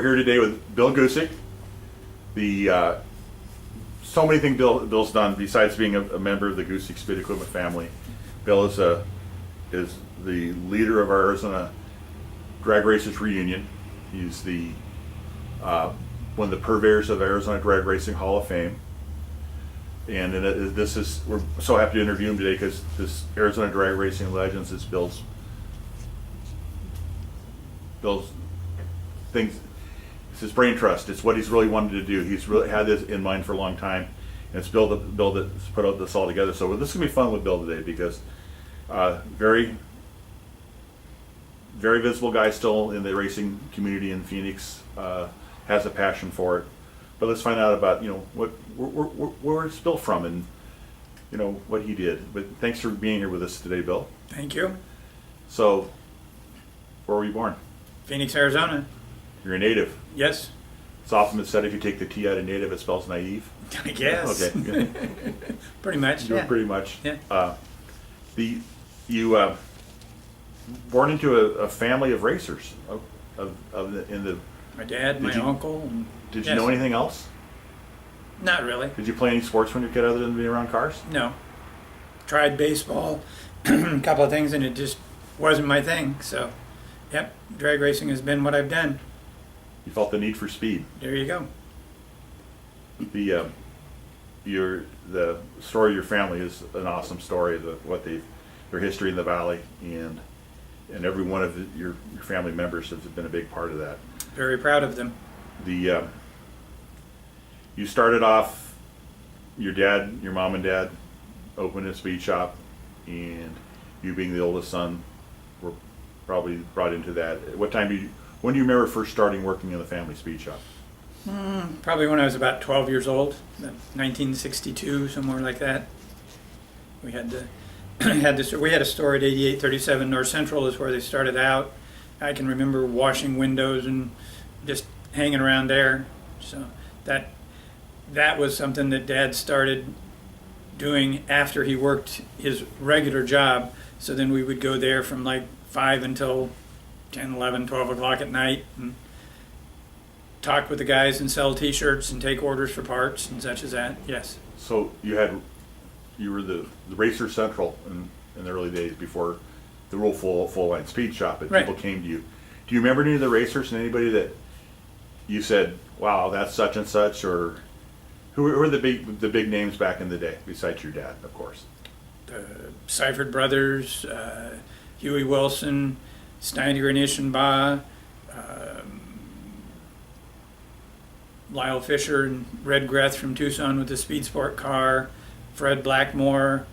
here today with Bill Goosic. The so many things Bill's done besides being a member of the Goosic Speed Equipment family. Bill is the leader of our Arizona Drag Racers Reunion. He's the one of the purveyors of Arizona Drag Racing Hall of Fame. And we're so happy to interview him today because this Arizona Drag Racing Legends is Bill's things. It's his brain trust. It's what he's really wanted to do. He's really had this in mind for a long time, and it's Bill that's put out this all together. So this is gonna be fun with Bill today because very, very visible guy still in the racing community in Phoenix. Has a passion for it. But let's find out about where's Bill from and what he did. But thanks for being here with us today, Bill. Thank you. So, where were you born? Phoenix, Arizona. You're a native. Yes. It's often been said if you take the T out of native, it spells naive. I guess. Okay. Pretty much. You're yeah. pretty much. Yeah. You born into a family of racers My dad, my uncle. And, did you know anything else? Not really. Did you play any sports when you were a kid other than being around cars? No. Tried baseball, a couple of things, and it just wasn't my thing. So, yep, drag racing has been what I've done. You felt the need for speed. There you go. The story of your family is an awesome story. Their history in the valley, and every one of your family members has been a big part of that. Very proud of them. You started off, your mom and dad opened a speed shop, and you being the oldest son were probably brought into that. When do you remember first starting working in the family speed shop? Probably when I was about 12 years old, 1962, somewhere like that. We had we had a store at 8837 North Central is where they started out. I can remember washing windows and just hanging around there. So that was something that Dad started doing after he worked his regular job. So then we would go there from like 5 until 10, 11, 12 o'clock at night and talk with the guys and sell T-shirts and take orders for parts and such as that. Yes. So you were the Racer Central in the early days before the real full line speed shop, but right. People came to you. Do you remember any of the racers and anybody that you said, "Wow, that's such and such," or who were the big names back in the day besides your dad, of course? Seifert brothers, Huey Wilson, Steiniger and Ischenbaugh, Lyle Fisher and Red Greth from Tucson with the Speed Sport car, Fred Blackmore,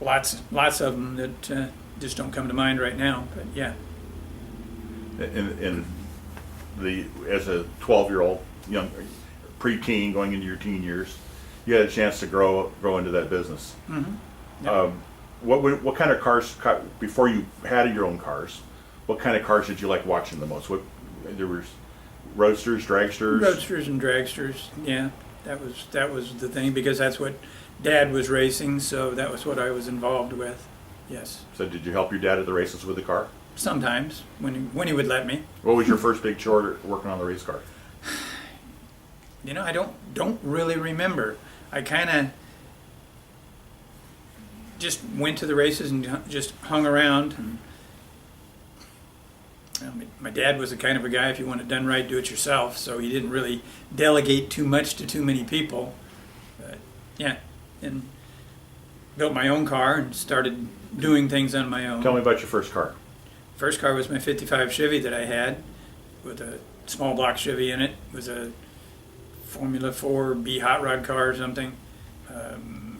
lots of them that just don't come to mind right now. But yeah. And as a 12-year-old, young pre-teen going into your teen years, you had a chance to grow into that business. Mm-hmm. Yep. What kind of cars before you had your own cars? What kind of cars did you like watching the most? There was roadsters, dragsters. Roadsters and dragsters. Yeah, that was the thing because that's what Dad was racing, so that was what I was involved with. Yes. So did you help your dad at the races with the car? Sometimes when he would let me. What was your first big chore working on the race car? I don't really remember. I kind of just went to the races and just hung around. And, my dad was the kind of a guy, if you want it done right, do it yourself. So he didn't really delegate too much to too many people. But yeah, and built my own car and started doing things on my own. Tell me about your first car. First car was my 55 Chevy that I had with a small block Chevy in it. It was a Formula 4B hot rod car or something.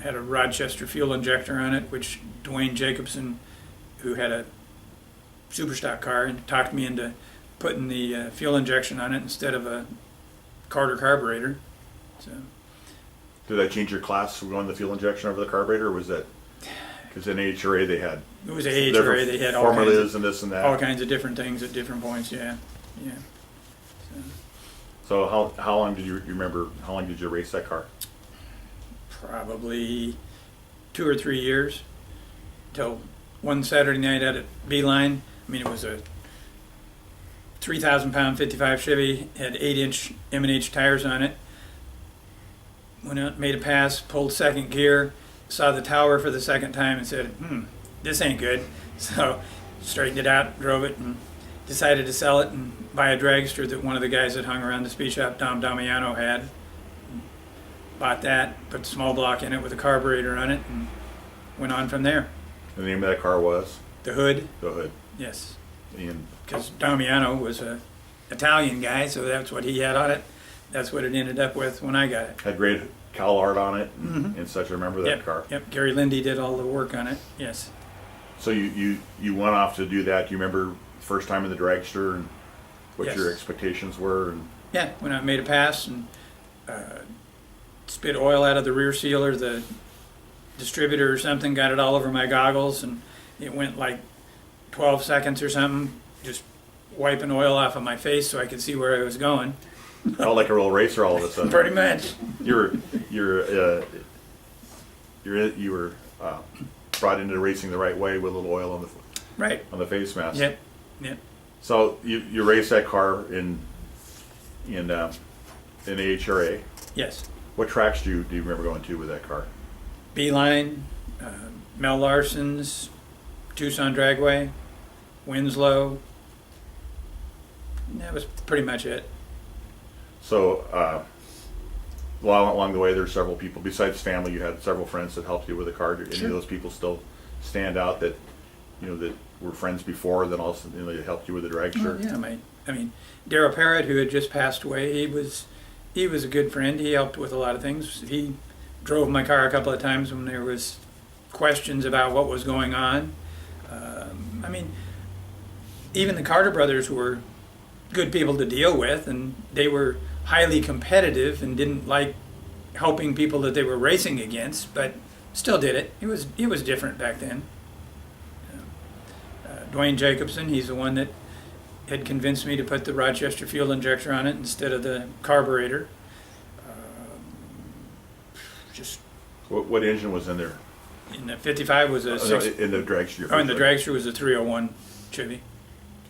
Had a Rochester fuel injector on it, which Dwayne Jacobson, who had a Superstock car, and talked me into putting the fuel injection on it instead of a Carter carburetor. So. Did that change your class going the fuel injection over the carburetor, or was that because in AHRA they had? It was AHRA. They had all formulas and this and that. All kinds of different things at different points. Yeah. So how long did you remember? How long did you race that car? Probably 2 or 3 years, till one Saturday night out at Beeline, mean, it was a 3,000-pound 55 Chevy, had 8-inch M&H tires on it. Went out, made a pass, pulled second gear, saw the tower for the second time and said, this ain't good. So straightened it out, drove it, and decided to sell it and buy a dragster that one of the guys that hung around the speed shop, Tom Damiano, had. Bought that, put the small block in it with a carburetor on it, and went on from there. The name of that car was? The Hood. The Hood. Yes. And Because Damiano was a Italian guy, so that's what he had on it. That's what it ended up with when I got it. had great cowl art on it and such. I remember that Yep, car. Yep, Gary Lindy did all the work on it, yes. So you went off to do that. Do you remember first time in the dragster and what Yes. your expectations were? And Yeah, when I made a pass and spit oil out of the rear seal or the distributor or something, got it all over my goggles, and it went like 12 seconds or something, just wiping oil off of my face so I could see where I was going. felt like a real racer all of a sudden. Pretty much. You were brought into racing the right way with a little oil Right. on the face mask. Yep. Yep. So you raced that car in AHRA. Yes. What tracks do you remember going to with that car? Beeline, Mel Larson's, Tucson Dragway, Winslow. That was pretty much it. So along the way, there's several people besides family. You had several friends that helped you with the car. Do any of those people still stand out that that were friends before, then also they helped you with the dragster? Well, yeah, I mean, Darryl Parrott, who had just passed away, he was a good friend. He helped with a lot of things. He drove my car a couple of times when there was questions about what was going on. I mean, even the Carter brothers were good people to deal with, and they were highly competitive and didn't like helping people that they were racing against, but still did it. It was different back then. Dwayne Jacobson, he's the one that had convinced me to put the Rochester fuel injector on it instead of the carburetor. Just What engine was in there? in the 55 was a six. In the dragster. Oh, and the dragster was a 301 Chevy.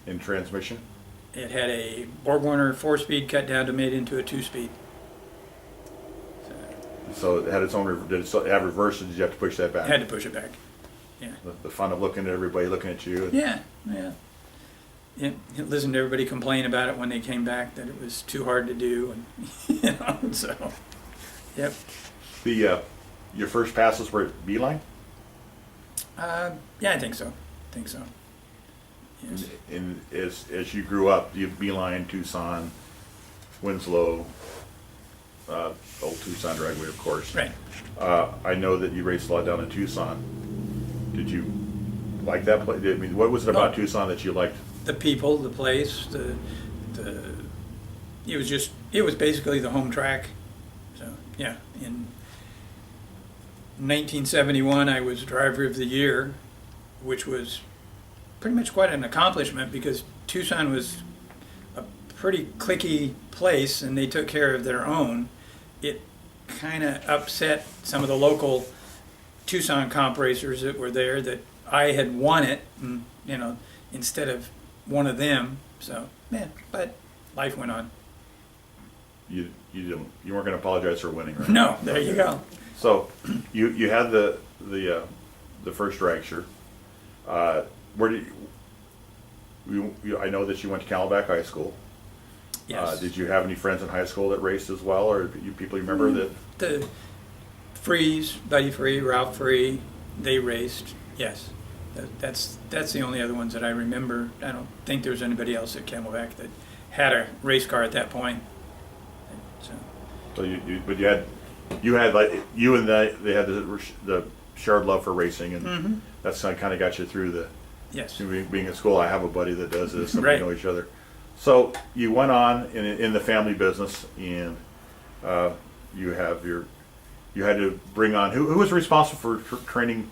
In transmission? It had a Borg-Warner 4-speed cut down to made into a 2-speed. So it had its own. Did it have reverse, or did you have to push that back? Had to push it back. Yeah. The fun of looking at everybody looking at you. Yeah. Listen to everybody complain about it when they came back, that it was too hard to do, and so. Yep. Your first passes were at Beeline? Yeah, I think so. Yes. And as you grew up, you Beeline, Tucson, Winslow, old Tucson Dragway, of course. Right. I know that you raced a lot down in Tucson. Did you like that place? I mean, what was it about Tucson that you liked? The people, the place, it was basically the home track. So yeah, in 1971 I was driver of the year, which was pretty much quite an accomplishment because Tucson was a pretty cliquey place and they took care of their own. It kind of upset some of the local Tucson comp racers that were there that I had won it, and, instead of one of them. So, yeah, but life went on. You weren't going to apologize for winning, right? No, there you go. So you had the first dragster. Where did I know that you went to Camelback High School. Yes. Did you have any friends in high school that raced as well, or people you remember that? The Freeze, Buddy Free, Ralph Free, they raced. Yes, that's the only other ones that I remember. I don't think there was anybody else at Camelback that had a race car at that point. So But you had like you and they had the shared love for racing, and that's kind of got you through the. yes, Being at school, I have a buddy that does this, and Right. we know each other. So you went on in the family business, and you had to bring on who was responsible for training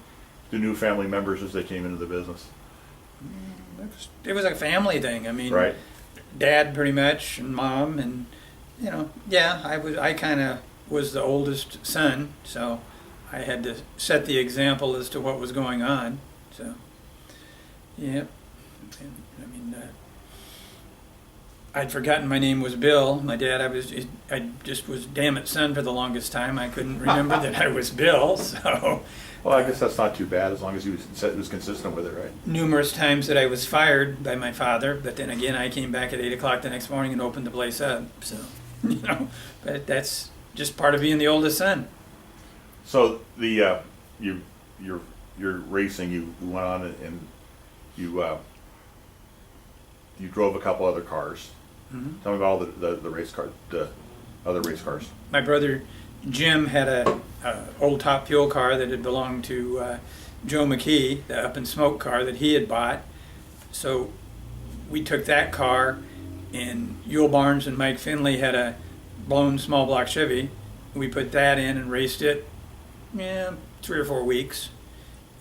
the new family members as they came into the business, it was a family thing. I mean, right? Dad pretty much, and Mom, and yeah, I kind of was the oldest son, so I had to set the example as to what was going on. So, yeah. And, I mean, I'd forgotten my name was Bill. My dad, I just was damn it son for the longest time. I couldn't remember that I was Bill. So Well, I guess that's not too bad as long as he was consistent with it, right? numerous times that I was fired by my father, but then again, I came back at 8 o'clock the next morning and opened the place up. So, but that's just part of being the oldest son. So you're racing. You went on and you drove a couple other cars. Mm-hmm. Tell me about all the race car, the other race cars. My brother Jim had a old Top Fuel car that had belonged to Joe McKee, the Up in Smoke car that he had bought. So we took that car, and Yule Barnes and Mike Finley had a blown small block Chevy. We put that in and raced it, 3 or 4 weeks.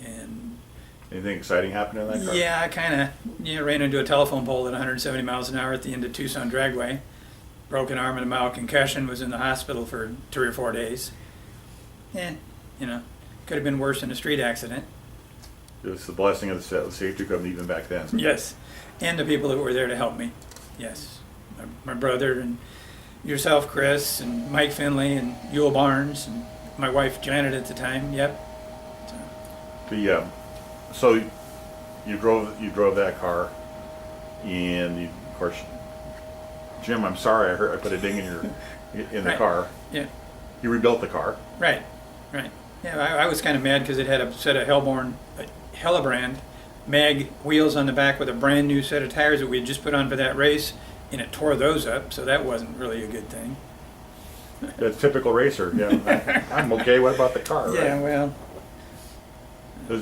And Anything exciting happened in that car? yeah, I kind of ran into a telephone pole at 170 miles an hour at the end of Tucson Dragway. Broken arm and a mild concussion, was in the hospital for 3 or 4 days. Could have been worse than a street accident. It was the blessing of the safety company even back then. Yes, and the people that were there to help me. Yes, my brother and yourself, Chris, and Mike Finley, and Yule Barnes, and my wife Janet at the time. Yep. So you drove that car, and of course, Jim, I'm sorry, I put a ding in the Right. car. Yeah. You rebuilt the car. Right. Yeah, I was kind of mad because it had a set of Hellebrand mag wheels on the back with a brand new set of tires that we had just put on for that race, and it tore those up, so that wasn't really a good thing. A typical racer. Yeah, I'm okay. What about the car? Right? Yeah, well,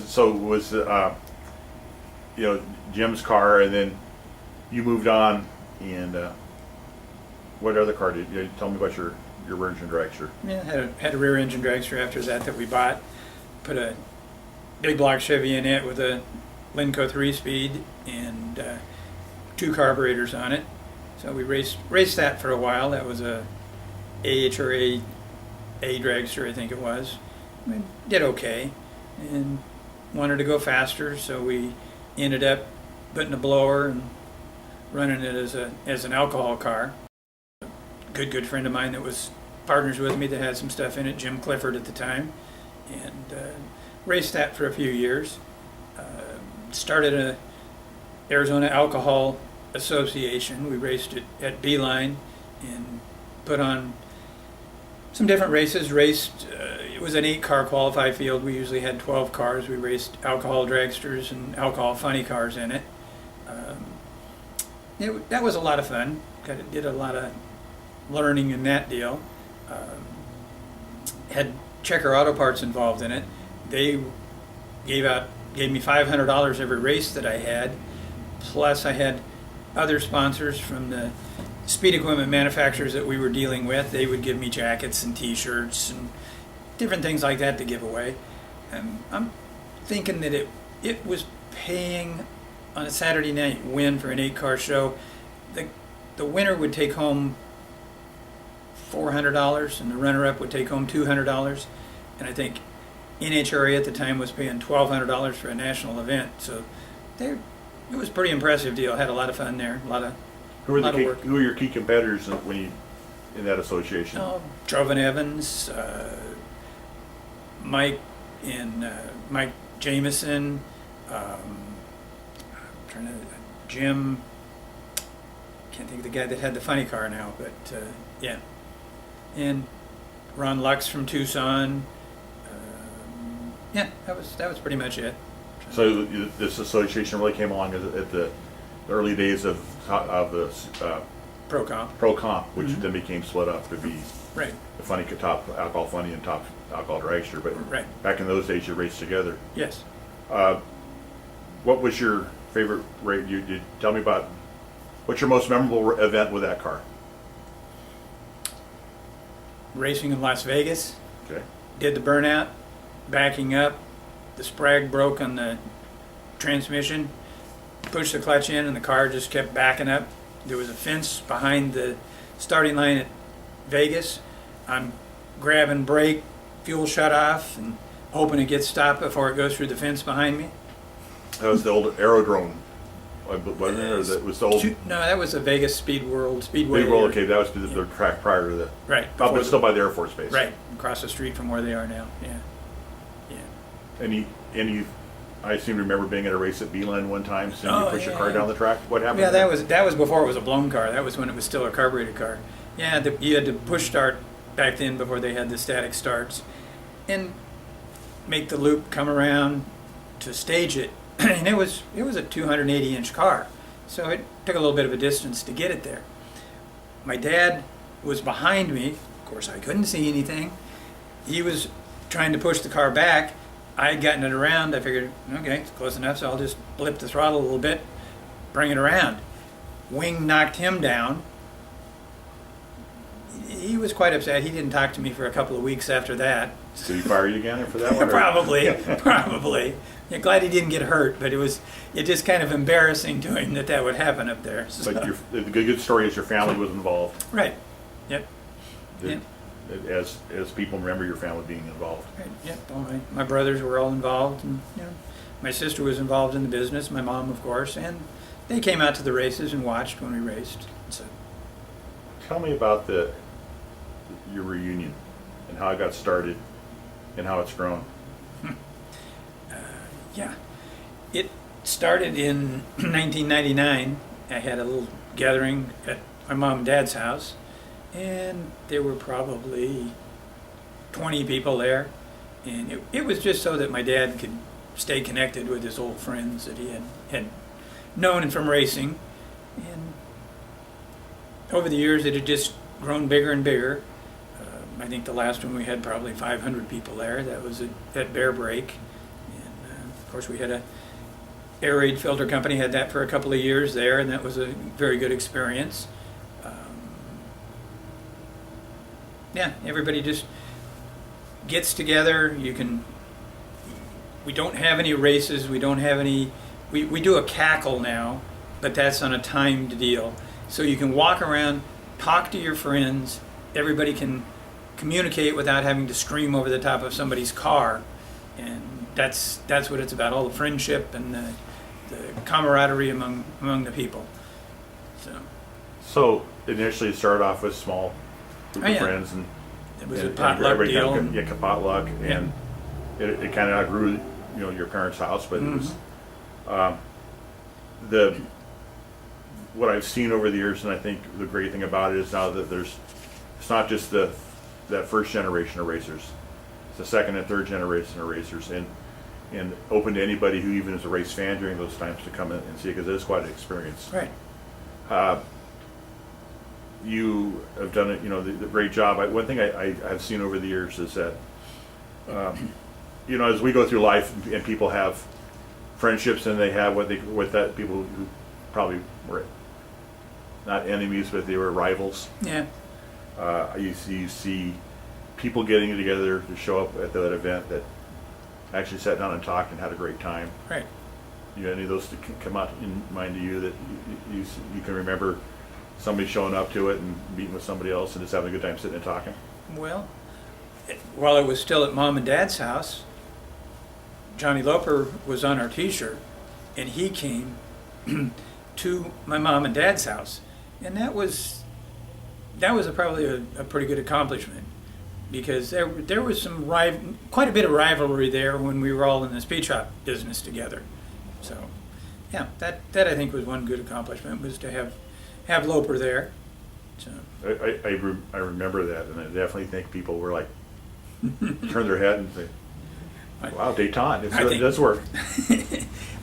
So it was Jim's car, and then you moved on, and what other car did you tell me about your rear engine dragster? yeah, had a rear engine dragster after that we bought. Put a big block Chevy in it with a Linco 3-speed and 2 carburetors on it. So we raced that for a while. That was a AHRA A dragster, I think it was. We did okay and wanted to go faster, so we ended up putting a blower and running it as an alcohol car. A good friend of mine that was partners with me that had some stuff in it, Jim Clifford at the time, and raced that for a few years. Started a Arizona Alcohol Association. We raced it at Beeline and put on some different races. It was an 8-car qualified field. We usually had 12 cars. We raced alcohol dragsters and alcohol funny cars in it. That was a lot of fun. Did a lot of learning in that deal. Had Checker Auto Parts involved in it. They gave me $500 every race that I had. Plus I had other sponsors from the speed equipment manufacturers that we were dealing with. They would give me jackets and t-shirts and different things like that to give away. And I'm thinking that it was paying on a Saturday night win for an 8-car show. The winner would take home $400 and the runner-up would take home $200. And I think NHRA at the time was paying $1,200 for a national event. So it was a pretty impressive deal. Had a lot of fun there. A lot of work. Who were your key competitors in that association? Trovan Evans, Mike Jameson, Jim. Can't think of the guy that had the funny car now, but yeah, and Ron Lux from Tucson. Yeah, that was pretty much it. So this association really came along at the early days of the Pro Comp, which then became split up to be right. the funny top alcohol funny and top alcohol dragster. But Right. back in those days, you raced together. Yes. What was your favorite race? You tell me about what's your most memorable event with that car? Racing in Las Vegas. Okay. Did the burnout, backing up, the sprag broke on the transmission, pushed the clutch in and the car just kept backing up. There was a fence behind the starting line at Vegas. I'm grabbing brake, fuel shut off, and hoping it gets stopped before it goes through the fence behind me. That was the old aerodrome wasn't it? Or that was the old No, that was the Vegas Speedway. Big Roll. Okay, that was the track prior to the. Right. Oh, but still by the Air Force Base. Right, across the street from where they are now. Yeah, yeah. And you, I seem to remember being at a race at Beeline one time, seeing you push your car yeah. down the track. What happened? Yeah, there? that was before it was a blown car. That was when it was still a carbureted car. Yeah, you had to push start back then before they had the static starts, and make the loop come around to stage it. And it was a 280-inch car, so it took a little bit of a distance to get it there. My dad was behind me. Of course, I couldn't see anything. He was trying to push the car back. I had gotten it around. I figured, okay, it's close enough, so I'll just blip the throttle a little bit, bring it around. Wing knocked him down. He was quite upset. He didn't talk to me for a couple of weeks after that. Did he fire you again for that one? Probably, probably. Yeah, glad he didn't get hurt, but it just kind of embarrassing to him that would happen up there. So. But the good story is your family was involved. Right. Yep. Yep. As people remember your family being involved. Right. Yep. All my brothers were all involved, and my sister was involved in the business. My mom, of course, and they came out to the races and watched when we raced. So. Tell me about your reunion and how it got started and how it's grown. Yeah, it started in 1999. I had a little gathering at my mom and dad's house, and there were probably 20 people there. And it was just so that my dad could stay connected with his old friends that he had known and from racing. And over the years, it had just grown bigger and bigger. I think the last one we had probably 500 people there. That was at Bear Break. Of course, we had a air raid filter company, had that for a couple of years there, and that was a very good experience. Yeah, everybody just gets together. We don't have any races. We don't have any. We do a cackle now, but that's on a timed deal. So you can walk around, talk to your friends. Everybody can communicate without having to scream over the top of somebody's car, and that's what it's about, all the friendship and the camaraderie among the people. So initially it started off with a small group of yeah. friends, and It was a potluck deal. Potluck, and it kind of outgrew, your parents' house, but it was what I've seen over the years, and I think the great thing about it is now that it's not just that first generation of racers, it's the second and third generation of racers, and open to anybody who even is a race fan during those times to come in and see it, because it is quite an experience. Right. You have done it, the great job. One thing I've seen over the years is that, as we go through life and people have friendships, and they have people who probably were not enemies, but they were rivals. Yeah. You see people getting together to show up at that event that actually sat down and talked and had a great time. Right. Any of those to come out in mind to you that you can remember somebody showing up to it and meeting with somebody else and just having a good time sitting and talking? Well, while it was still at Mom and Dad's house, Johnny Loper was on our T-shirt, and he came to my mom and dad's house, and that was probably a pretty good accomplishment, because there was quite a bit of rivalry there when we were all in the speed shop business together. So, yeah, that I think was one good accomplishment, was to have Loper there. So I remember that, and I definitely think people were like turn their head and say, "Wow, Dayton, it does work."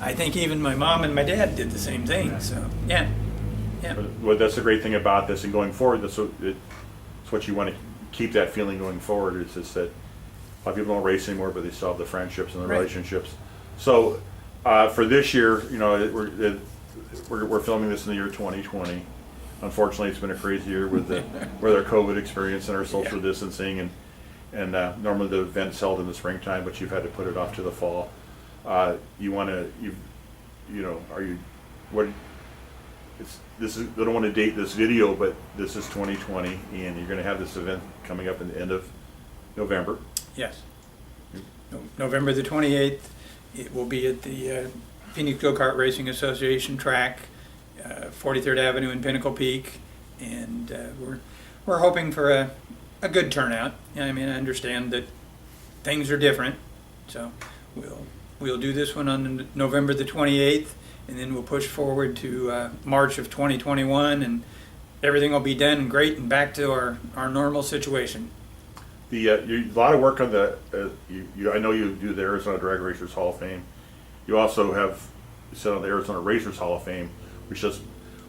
I think even my mom and my dad did the same thing. Yeah. So yeah. Well, that's the great thing about this, and going forward, it's what you want to keep that feeling going forward. It's just that a lot of people don't race anymore, but they still have the friendships and the relationships. So for this year, we're filming this in the year 2020. Unfortunately, it's been a crazy year with our COVID experience and our social distancing, and normally the event's held in the springtime, but you've had to put it off to the fall. I don't want to date this video, but this is 2020, and you're going to have this event coming up in the end of November. Yes. November the 28th, it will be at the Phoenix Go-Kart Racing Association track, 43rd Avenue in Pinnacle Peak, and we're hoping for a good turnout. I mean, I understand that things are different, so we'll do this one on November the 28th, and then we'll push forward to March of 2021, and everything will be done and great and back to our normal situation. A lot of work on the. I know you do the Arizona Drag Racers Hall of Fame. You also have sit on the Arizona Racers Hall of Fame, which is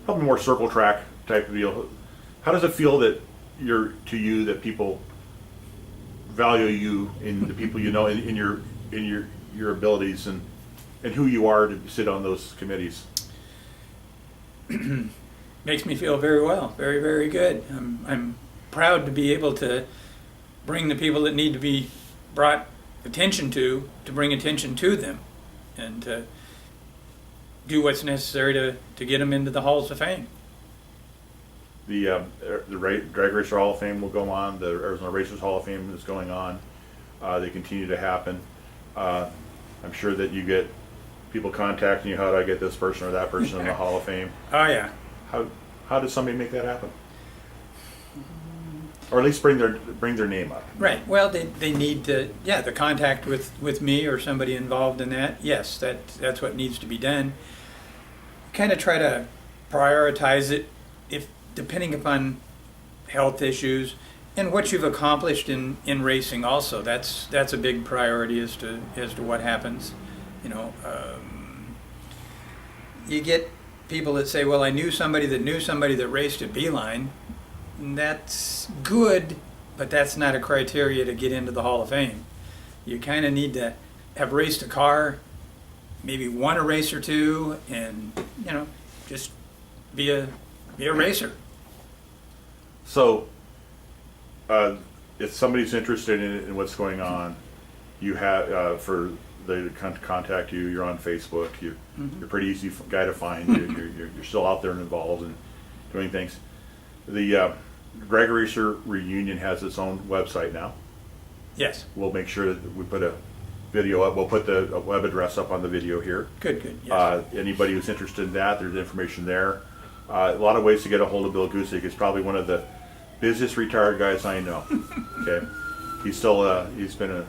probably more circle track type of deal. How does it feel that that people value you in the people you know in your abilities and who you are to sit on those committees? Makes me feel very well, very, very good. I'm proud to be able to bring the people that need to be brought attention to bring attention to them, and to do what's necessary to get them into the halls of fame. The Drag Racer Hall of Fame will go on. The Arizona Racers Hall of Fame is going on. They continue to happen. I'm sure that you get people contacting you. How do I get this person or that person in the Hall of Fame? Oh yeah. How does somebody make that happen? Or at least bring their name up. Right. Well, they need to, the contact with me or somebody involved in that. Yes, that's what needs to be done. Kind of try to prioritize it depending upon health issues and what you've accomplished in racing. Also, that's a big priority as to what happens. You get people that say, "Well, I knew somebody that raced at Beeline." That's good, but that's not a criteria to get into the Hall of Fame. You kind of need to have raced a car, maybe won a race or two, and just be a racer. So, if somebody's interested in what's going on, you have for they to contact you. You're on Facebook. You're a pretty easy guy to find. You're still out there and involved and doing things. The Drag Racer Reunion has its own website now. Yes. We'll make sure that we put a video up. We'll put the web address up on the video here. Good. Yes. Anybody who's interested in that, there's information there. A lot of ways to get a hold of Bill Goosic. He's probably one of the busiest retired guys I know. Okay, he's still he's been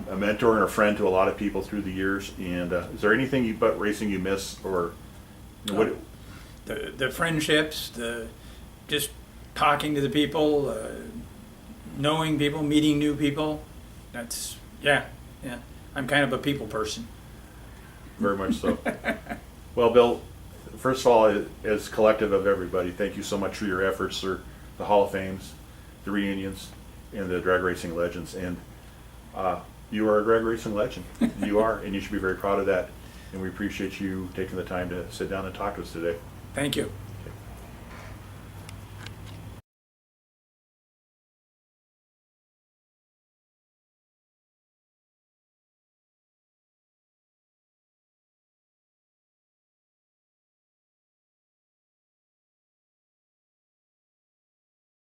a mentor and a friend to a lot of people through the years. And is there anything about racing you miss, or what? The friendships, the just talking to the people, knowing people, meeting new people. That's yeah. I'm kind of a people person. Very much so. Well, Bill, first of all, as collective of everybody, thank you so much for your efforts through the Hall of Fames, the reunions, and the drag racing legends. And you are a drag racing legend. You are, and you should be very proud of that. And we appreciate you taking the time to sit down and talk to us today. Thank you.